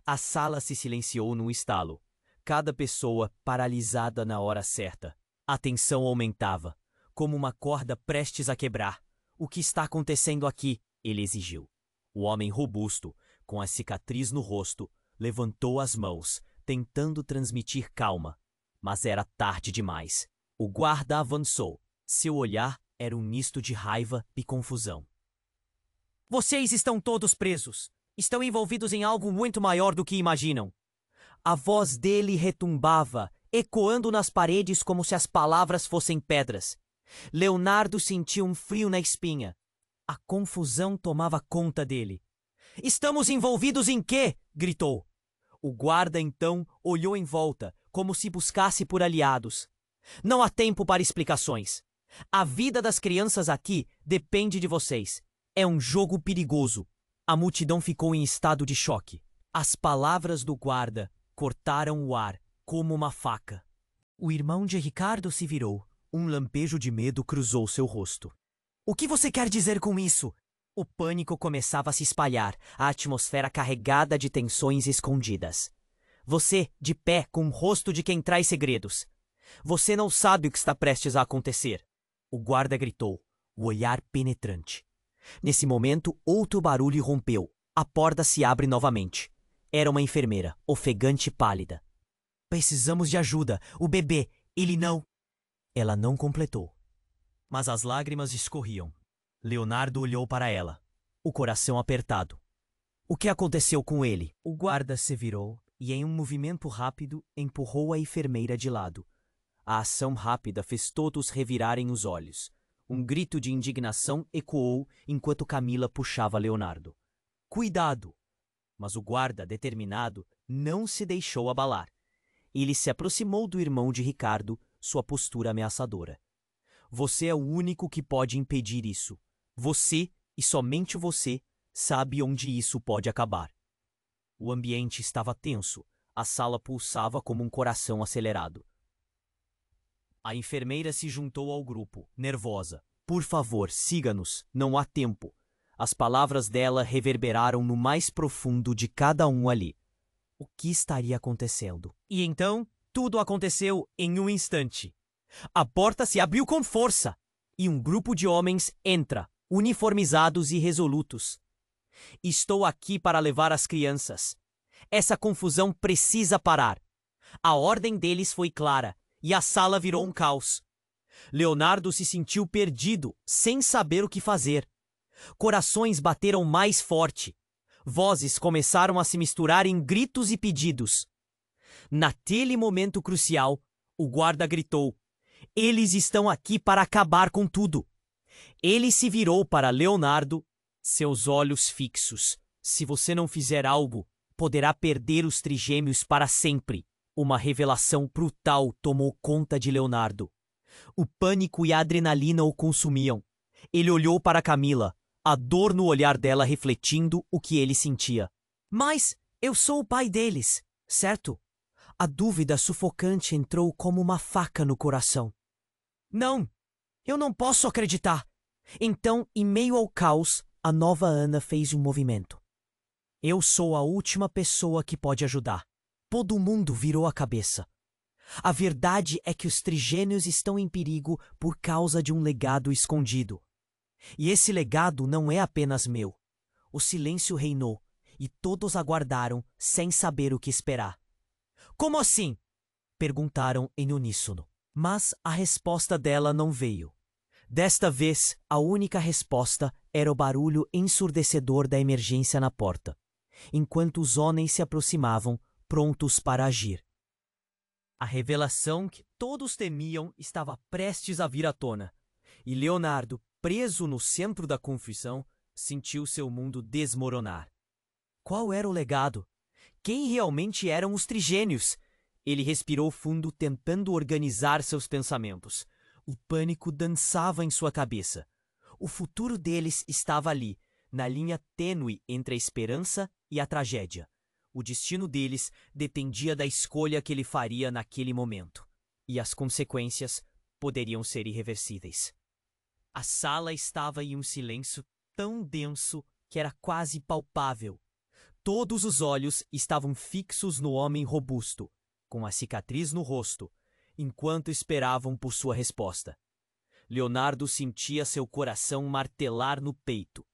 A sala se silenciou num estalo. Cada pessoa paralisada na hora certa. A tensão aumentava, como uma corda prestes a quebrar. O que está acontecendo aqui? Ele exigiu. O homem robusto, com a cicatriz no rosto, levantou as mãos, tentando transmitir calma. Mas era tarde demais. O guarda avançou. Seu olhar era um misto de raiva e confusão. Vocês estão todos presos. Estão envolvidos em algo muito maior do que imaginam. A voz dele retumbava, ecoando nas paredes como se as palavras fossem pedras. Leonardo sentiu um frio na espinha. A confusão tomava conta dele. Estamos envolvidos em quê? Gritou. O guarda então olhou em volta, como se buscasse por aliados. Não há tempo para explicações. A vida das crianças aqui depende de vocês. É um jogo perigoso. A multidão ficou em estado de choque. As palavras do guarda cortaram o ar como uma faca. O irmão de Ricardo se virou. Um lampejo de medo cruzou seu rosto. O que você quer dizer com isso? O pânico começava a se espalhar, a atmosfera carregada de tensões escondidas. Você, de pé, com o rosto de quem traz segredos. Você não sabe o que está prestes a acontecer. O guarda gritou, o olhar penetrante. Nesse momento, outro barulho rompeu. A porta se abre novamente. Era uma enfermeira, ofegante e pálida. Precisamos de ajuda. O bebê, ele não... Ela não completou. Mas as lágrimas escorriam. Leonardo olhou para ela, o coração apertado. O que aconteceu com ele? O guarda se virou e, em um movimento rápido, empurrou a enfermeira de lado. A ação rápida fez todos revirarem os olhos. Um grito de indignação ecoou enquanto Camila puxava Leonardo. Cuidado! Mas o guarda, determinado, não se deixou abalar. Ele se aproximou do irmão de Ricardo, sua postura ameaçadora. Você é o único que pode impedir isso. Você, e somente você, sabe onde isso pode acabar. O ambiente estava tenso. A sala pulsava como um coração acelerado. A enfermeira se juntou ao grupo, nervosa. Por favor, siga-nos. Não há tempo. As palavras dela reverberaram no mais profundo de cada um ali. O que estaria acontecendo? E então, tudo aconteceu em um instante. A porta se abriu com força. e um grupo de homens entra, uniformizados e resolutos. Estou aqui para levar as crianças. Essa confusão precisa parar. A ordem deles foi clara, e a sala virou um caos. Leonardo se sentiu perdido, sem saber o que fazer. Corações bateram mais forte. Vozes começaram a se misturar em gritos e pedidos. Naquele momento crucial, o guarda gritou: "Eles estão aqui para acabar com tudo." Ele se virou para Leonardo, seus olhos fixos. "Se você não fizer algo, poderá perder os trigêmeos para sempre." Uma revelação brutal tomou conta de Leonardo. O pânico e a adrenalina o consumiam. Ele olhou para Camila, a dor no olhar dela refletindo o que ele sentia. "Mas eu sou o pai deles, certo?" A dúvida sufocante entrou como uma faca no coração. "Não, eu não posso acreditar." Então, em meio ao caos, a nova Ana fez um movimento. "Eu sou a última pessoa que pode ajudar." Todo mundo virou a cabeça. A verdade é que os trigêmeos estão em perigo por causa de um legado escondido. E esse legado não é apenas meu. O silêncio reinou, e todos aguardaram sem saber o que esperar. "Como assim?" perguntaram em uníssono. Mas a resposta dela não veio. Desta vez, a única resposta era o barulho ensurdecedor da emergência na porta, enquanto os homens se aproximavam, prontos para agir. A revelação que todos temiam estava prestes a vir à tona, e Leonardo, preso no centro da confusão, sentiu seu mundo desmoronar. Qual era o legado? Quem realmente eram os trigêmeos? Ele respirou fundo, tentando organizar seus pensamentos. O pânico dançava em sua cabeça. O futuro deles estava ali, na linha tênue entre a esperança e a tragédia. O destino deles dependia da escolha que ele faria naquele momento, e as consequências poderiam ser irreversíveis. A sala estava em um silêncio tão denso que era quase palpável. Todos os olhos estavam fixos no homem robusto, com a cicatriz no rosto, enquanto esperavam por sua resposta. Leonardo sentia seu coração martelar no peito.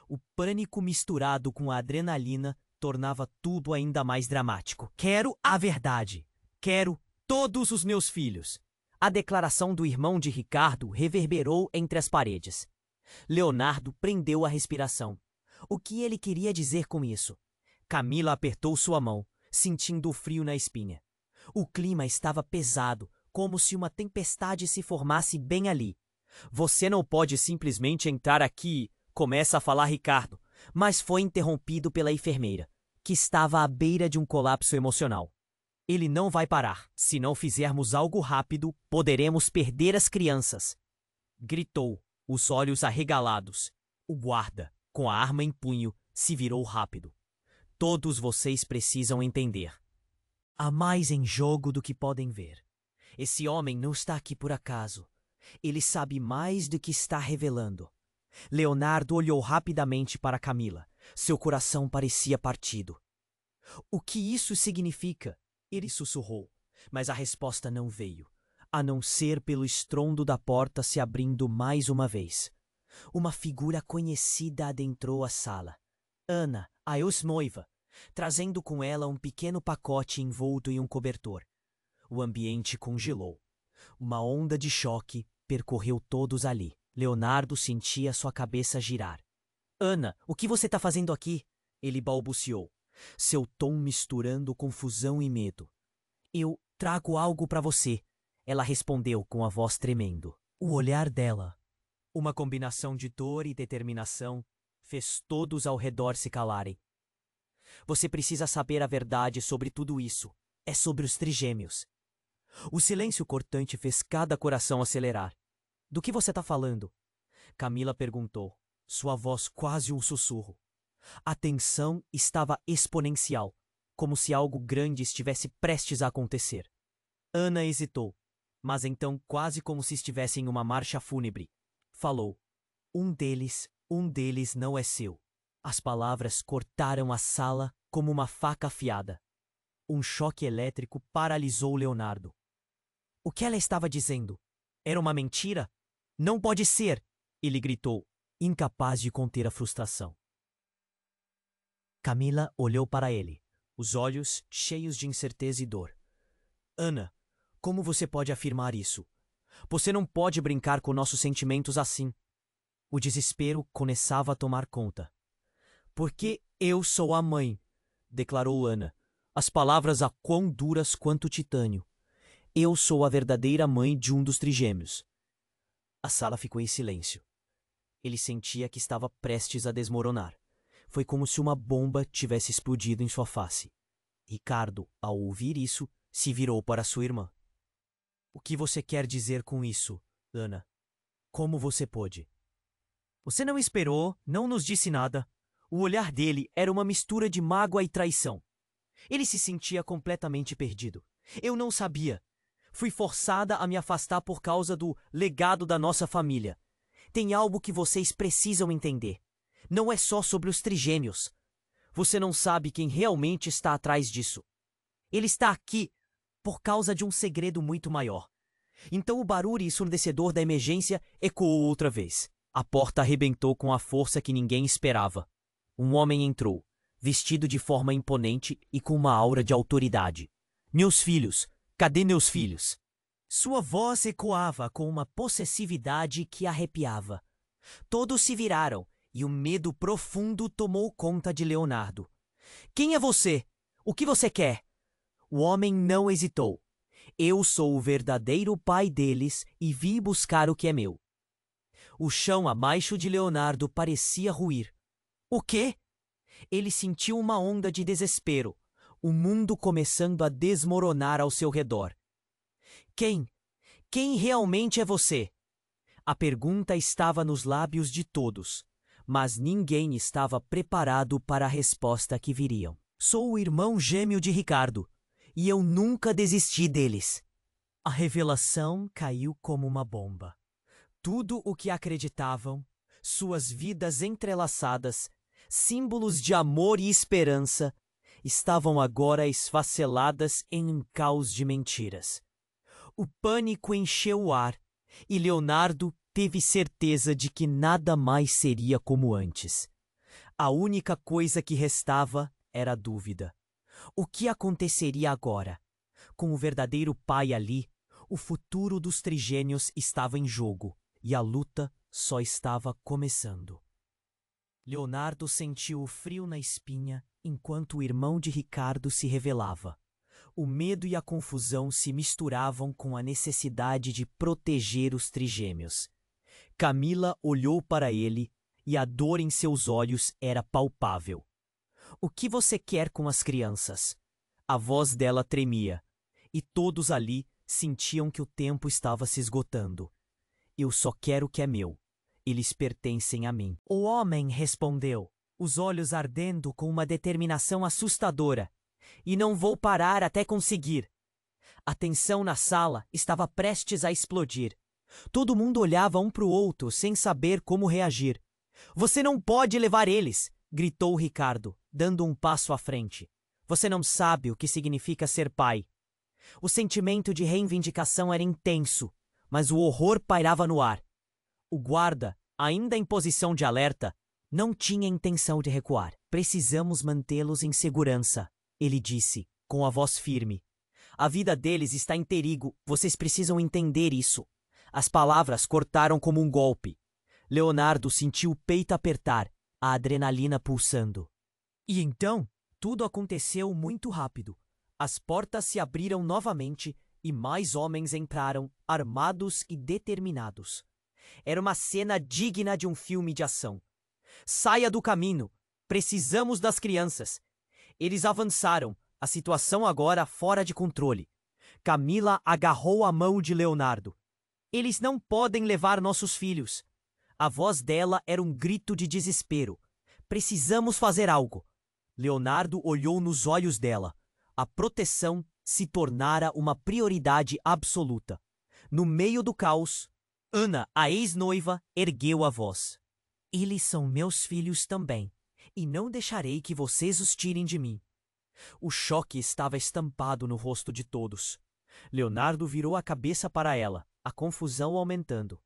O pânico misturado com a adrenalina tornava tudo ainda mais dramático. "Quero a verdade. Quero todos os meus filhos." A declaração do irmão de Ricardo reverberou entre as paredes. Leonardo prendeu a respiração. O que ele queria dizer com isso? Camila apertou sua mão, sentindo o frio na espinha. O clima estava pesado, como se uma tempestade se formasse bem ali. "Você não pode simplesmente entrar aqui", começa a falar Ricardo, mas foi interrompido pela enfermeira, que estava à beira de um colapso emocional. "Ele não vai parar. Se não fizermos algo rápido, poderemos perder as crianças", gritou, os olhos arregalados. O guarda, com a arma em punho, se virou rápido. "Todos vocês precisam entender. Há mais em jogo do que podem ver. Esse homem não está aqui por acaso. Ele sabe mais do que está revelando." Leonardo olhou rapidamente para Camila. Seu coração parecia partido. "O que isso significa?" ele sussurrou, mas a resposta não veio, a não ser pelo estrondo da porta se abrindo mais uma vez. Uma figura conhecida adentrou a sala. Ana, a ex-noiva, trazendo com ela um pequeno pacote envolto em um cobertor. O ambiente congelou. Uma onda de choque percorreu todos ali. Leonardo sentia sua cabeça girar. "Ana, o que você está fazendo aqui?" ele balbuciou, seu tom misturando confusão e medo. "Eu trago algo para você", ela respondeu com a voz tremendo. O olhar dela, uma combinação de dor e determinação, fez todos ao redor se calarem. "Você precisa saber a verdade sobre tudo isso. É sobre os trigêmeos." O silêncio cortante fez cada coração acelerar. "Do que você está falando?" Camila perguntou, sua voz quase um sussurro. A tensão estava exponencial, como se algo grande estivesse prestes a acontecer. Ana hesitou, mas então, quase como se estivesse em uma marcha fúnebre, falou: um deles não é seu." As palavras cortaram a sala como uma faca afiada. Um choque elétrico paralisou Leonardo. O que ela estava dizendo? Era uma mentira? Não pode ser! Ele gritou, incapaz de conter a frustração. Camila olhou para ele, os olhos cheios de incerteza e dor. Ana, como você pode afirmar isso? Você não pode brincar com nossos sentimentos assim. O desespero começava a tomar conta. Porque eu sou a mãe, declarou Ana, as palavras a quão duras quanto titânio. Eu sou a verdadeira mãe de um dos trigêmeos. A sala ficou em silêncio. Ele sentia que estava prestes a desmoronar. Foi como se uma bomba tivesse explodido em sua face. Ricardo, ao ouvir isso, se virou para sua irmã. O que você quer dizer com isso, Ana? Como você pôde? Você não esperou, não nos disse nada. O olhar dele era uma mistura de mágoa e traição. Ele se sentia completamente perdido. Eu não sabia. Fui forçada a me afastar por causa do legado da nossa família. Tem algo que vocês precisam entender. Não é só sobre os trigêmeos. Você não sabe quem realmente está atrás disso. Ele está aqui por causa de um segredo muito maior. Então o barulho ensurdecedor da emergência ecoou outra vez. A porta arrebentou com a força que ninguém esperava. Um homem entrou, vestido de forma imponente e com uma aura de autoridade. Meus filhos, cadê meus filhos? Sua voz ecoava com uma possessividade que arrepiava. Todos se viraram e um medo profundo tomou conta de Leonardo. Quem é você? O que você quer? O homem não hesitou. Eu sou o verdadeiro pai deles e vim buscar o que é meu. O chão abaixo de Leonardo parecia ruir. O quê? Ele sentiu uma onda de desespero, o mundo começando a desmoronar ao seu redor. Quem? Quem realmente é você? A pergunta estava nos lábios de todos, mas ninguém estava preparado para a resposta que viriam. Sou o irmão gêmeo de Ricardo, e eu nunca desisti deles. A revelação caiu como uma bomba. Tudo o que acreditavam, suas vidas entrelaçadas, símbolos de amor e esperança, estavam agora esfaceladas em um caos de mentiras. O pânico encheu o ar, e Leonardo teve certeza de que nada mais seria como antes. A única coisa que restava era a dúvida. O que aconteceria agora? Com o verdadeiro pai ali, o futuro dos trigêmeos estava em jogo, e a luta só estava começando. Leonardo sentiu o frio na espinha enquanto o irmão de Ricardo se revelava. O medo e a confusão se misturavam com a necessidade de proteger os trigêmeos. Camila olhou para ele e a dor em seus olhos era palpável. O que você quer com as crianças? A voz dela tremia, e todos ali sentiam que o tempo estava se esgotando. Eu só quero o que é meu. Eles pertencem a mim. O homem respondeu, os olhos ardendo com uma determinação assustadora. E não vou parar até conseguir. A tensão na sala estava prestes a explodir. Todo mundo olhava um para o outro sem saber como reagir. Você não pode levar eles, gritou Ricardo, dando um passo à frente. Você não sabe o que significa ser pai. O sentimento de reivindicação era intenso, mas o horror pairava no ar. O guarda, ainda em posição de alerta, não tinha intenção de recuar. Precisamos mantê-los em segurança, ele disse, com a voz firme. A vida deles está em perigo, vocês precisam entender isso. As palavras cortaram como um golpe. Leonardo sentiu o peito apertar, a adrenalina pulsando. E então, tudo aconteceu muito rápido. As portas se abriram novamente e mais homens entraram, armados e determinados. Era uma cena digna de um filme de ação. Saia do caminho! Precisamos das crianças! Eles avançaram, a situação agora fora de controle. Camila agarrou a mão de Leonardo. Eles não podem levar nossos filhos. A voz dela era um grito de desespero. Precisamos fazer algo. Leonardo olhou nos olhos dela. A proteção se tornara uma prioridade absoluta. No meio do caos, Ana, a ex-noiva, ergueu a voz. Eles são meus filhos também, e não deixarei que vocês os tirem de mim. O choque estava estampado no rosto de todos. Leonardo virou a cabeça para ela, a confusão aumentando.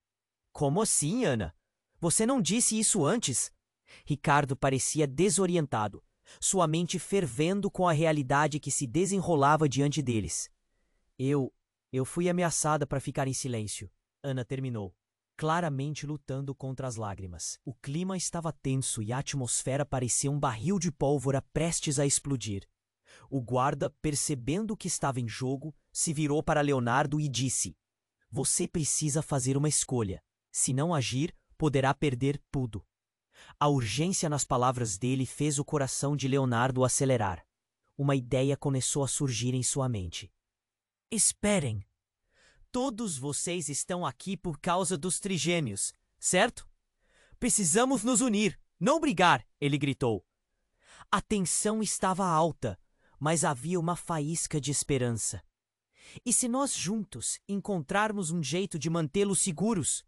Como assim, Ana? Você não disse isso antes? Ricardo parecia desorientado, sua mente fervendo com a realidade que se desenrolava diante deles. Eu fui ameaçada para ficar em silêncio. Ana terminou, claramente lutando contra as lágrimas. O clima estava tenso e a atmosfera parecia um barril de pólvora prestes a explodir. O guarda, percebendo o que estava em jogo, se virou para Leonardo e disse: Você precisa fazer uma escolha. Se não agir, poderá perder tudo. A urgência nas palavras dele fez o coração de Leonardo acelerar. Uma ideia começou a surgir em sua mente. Esperem! Todos vocês estão aqui por causa dos trigêmeos, certo? Precisamos nos unir, não brigar, ele gritou. A tensão estava alta, mas havia uma faísca de esperança. E se nós juntos encontrarmos um jeito de mantê-los seguros?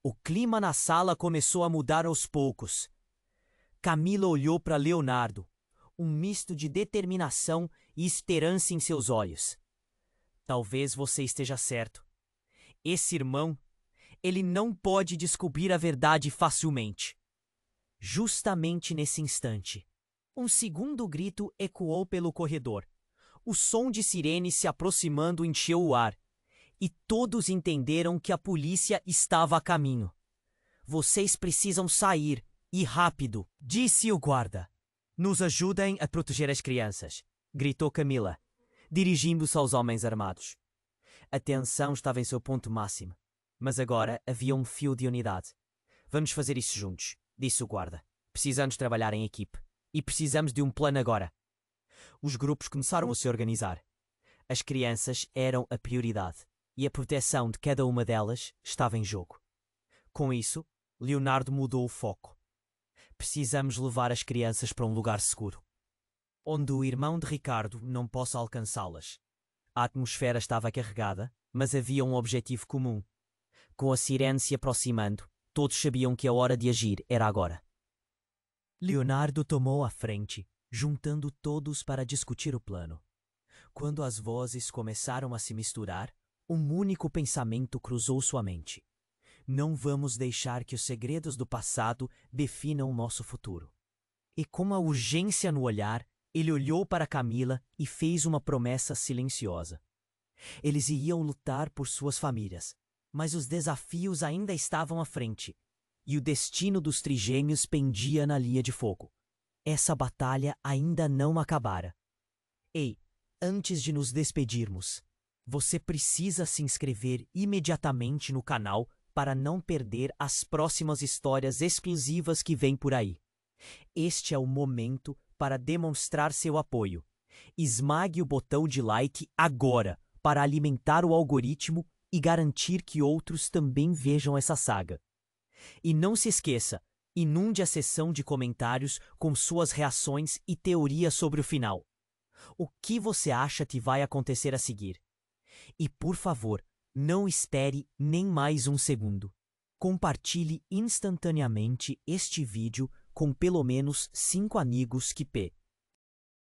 O clima na sala começou a mudar aos poucos. Camila olhou para Leonardo, um misto de determinação e esperança em seus olhos. Talvez você esteja certo. Esse irmão, ele não pode descobrir a verdade facilmente. Justamente nesse instante, um segundo grito ecoou pelo corredor. O som de sirene se aproximando encheu o ar, e todos entenderam que a polícia estava a caminho. Vocês precisam sair, e rápido, disse o guarda. Nos ajudem a proteger as crianças, gritou Camila, dirigindo-se aos homens armados. A tensão estava em seu ponto máximo, mas agora havia um fio de unidade. Vamos fazer isso juntos, disse o guarda. Precisamos trabalhar em equipe, e precisamos de um plano agora. Os grupos começaram a se organizar. As crianças eram a prioridade, e a proteção de cada uma delas estava em jogo. Com isso, Leonardo mudou o foco. Precisamos levar as crianças para um lugar seguro, onde o irmão de Ricardo não possa alcançá-las. A atmosfera estava carregada, mas havia um objetivo comum. Com a sirene se aproximando, todos sabiam que a hora de agir era agora. Leonardo tomou a frente, juntando todos para discutir o plano. Quando as vozes começaram a se misturar, um único pensamento cruzou sua mente. Não vamos deixar que os segredos do passado definam o nosso futuro. E com a urgência no olhar, ele olhou para Camila e fez uma promessa silenciosa. Eles iriam lutar por suas famílias, mas os desafios ainda estavam à frente, e o destino dos trigêmeos pendia na linha de fogo. Essa batalha ainda não acabara. Ei, antes de nos despedirmos, você precisa se inscrever imediatamente no canal para não perder as próximas histórias exclusivas que vêm por aí. Este é o momento para demonstrar seu apoio. Esmague o botão de like agora para alimentar o algoritmo e garantir que outros também vejam essa saga. E não se esqueça, inunde a seção de comentários com suas reações e teorias sobre o final. O que você acha que vai acontecer a seguir? E por favor, não espere nem mais um segundo. Compartilhe instantaneamente este vídeo com pelo menos 5 amigos que